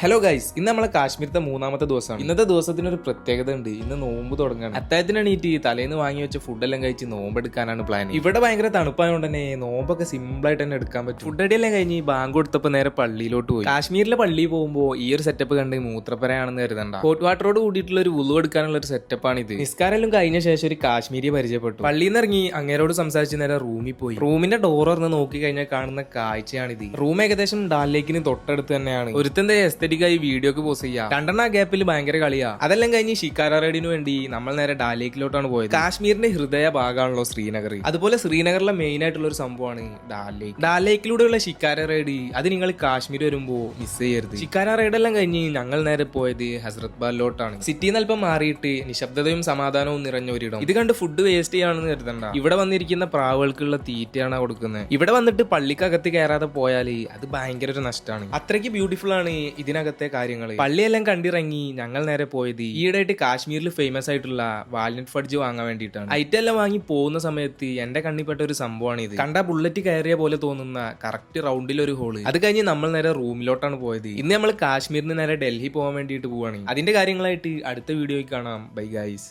Hello guys, ഇന്ന് നമ്മളെ കാശ്മീരത്തെ മൂന്നാമത്തെ ദിവസമാണ്. ഇന്നത്തെ ദിവസത്തിനൊരു പ്രത്യേകത ഉണ്ട്. ഇന്ന് നോമ്പ് തുടങ്ങാണ്. അത്താഴത്തിന് എണീറ്റ് തലേന്ന് വാങ്ങി വെച്ച ഫുഡെല്ലാം കഴിച്ച് നോമ്പെടുക്കാനാണ് പ്ലാൻ. ഇവിടെ ഭയങ്കര തണുപ്പായതുകൊണ്ട് തന്നെ നോമ്പൊക്കെ സിമ്പിൾ ആയിട്ട് തന്നെ എടുക്കാൻ പറ്റും. ഫുഡ് അടിയെല്ലാം കഴിഞ്ഞ് ബാങ്ക് കൊടുത്തപ്പോൾ നേരെ പള്ളിയിലോട്ട് പോയി. കാശ്മീരിലെ പള്ളിയിൽ പോകുമ്പോൾ ഈ ഒരു സെറ്റപ്പ് കണ്ട് മൂത്രപ്പരയാണെന്ന് കരുതണ്ട. ഹോട്ട് വാട്ടറോട് കൂടിയിട്ടുള്ള ഒരു വുളു എടുക്കാനുള്ള ഒരു സെറ്റപ്പാണ് ഇത്. നിസ്കാരം കഴിഞ്ഞ ശേഷം ഒരു കാശ്മീരിയെ പരിചയപ്പെട്ടു. പള്ളിയിൽ നിന്ന് ഇറങ്ങി അങ്ങേരോട് സംസാരിച്ച് നേരെ റൂമിൽ പോയി. റൂമിന്റെ ഡോർ തുറന്ന് നോക്കി കഴിഞ്ഞാൽ കാണുന്ന കാഴ്ചയാണിത്. റൂം ഏകദേശം ഡാൽ ലേക്കിന് തൊട്ടടുത്ത് തന്നെയാണ്. ഒരുത്തന്റെ എസ്തെറ്റിക്കായി വീഡിയോക്ക് പോസ്റ്റ് ചെയ്യാം. രണ്ടെണ്ണ ഗ്യാപ്പിൽ ഭയങ്കര കളിയാ. അതെല്ലാം കഴിഞ്ഞ് ഷിക്കാര റൈഡിന് വേണ്ടി നമ്മൾ നേരെ ഡാൽ ലേക്കിലോട്ടാണ് പോയത്. കാശ്മീരിന്റെ ഹൃദയ ഭാഗമാണല്ലോ ശ്രീനഗർ. അതുപോലെ ശ്രീനഗറിലെ മെയിൻ ആയിട്ടുള്ള ഒരു സംഭവമാണ് ഡാൽ ലേക്ക്. ഡാൽ ലേക്കിലൂടെയുള്ള ഷിക്കാര റൈഡ് അത് നിങ്ങൾ കാശ്മീർ വരുമ്പോ മിസ് ചെയ്യരുത്. ഷിക്കാര റൈഡെല്ലാം കഴിഞ്ഞ് ഞങ്ങൾ നേരെ പോയത് ഹസ്രത് ബാലിലോട്ടാണ്. സിറ്റിന്ന് അല്പം മാറിയിട്ട് നിശബ്ദതയും സമാധാനവും നിറഞ്ഞ ഒരിടം. ഇത് കണ്ട് ഫുഡ് വേസ്റ്റ് ചെയ്യാണെന്ന് കരുതണ്ട. ഇവിടെ വന്നിരിക്കുന്ന പ്രാവുകൾക്കുള്ള തീറ്റയാണ് കൊടുക്കുന്നത്. ഇവിടെ വന്നിട്ട് പള്ളിക്കകത്ത് കയറാതെ പോയാല് അത് ഭയങ്കര ഒരു നഷ്ടമാണ്. അത്രയ്ക്ക് ബ്യൂട്ടിഫുൾ ആണ് ഇതിനകത്തെ കാര്യങ്ങൾ. പള്ളിയെല്ലാം കണ്ടിറങ്ങി ഞങ്ങൾ നേരെ പോയത് ഈയിടെയായിട്ട് കാശ്മീരിൽ ഫേമസ് ആയിട്ടുള്ള വാൽനട്ട് ഫഡ്ജ് വാങ്ങാൻ വേണ്ടിയിട്ടാണ്. ഐറ്റെല്ലാം വാങ്ങി പോകുന്ന സമയത്ത് എന്റെ കണ്ണിൽപ്പെട്ട ഒരു സംഭവമാണ് ഇത്. കണ്ട ബുള്ളറ്റ് കയറിയ പോലെ തോന്നുന്ന കറക്റ്റ് റൗണ്ടിൽ ഒരു ഹോള്. അത് കഴിഞ്ഞ് നമ്മൾ നേരെ റൂമിലോട്ടാണ് പോയത്. ഇന്ന് നമ്മൾ കാശ്മീരിന് നേരെ ഡൽഹി പോകാൻ വേണ്ടിയിട്ട് പോവാണ്. അതിന്റെ കാര്യങ്ങളായിട്ട് അടുത്ത വീഡിയോയിൽ കാണാം. Bye guys.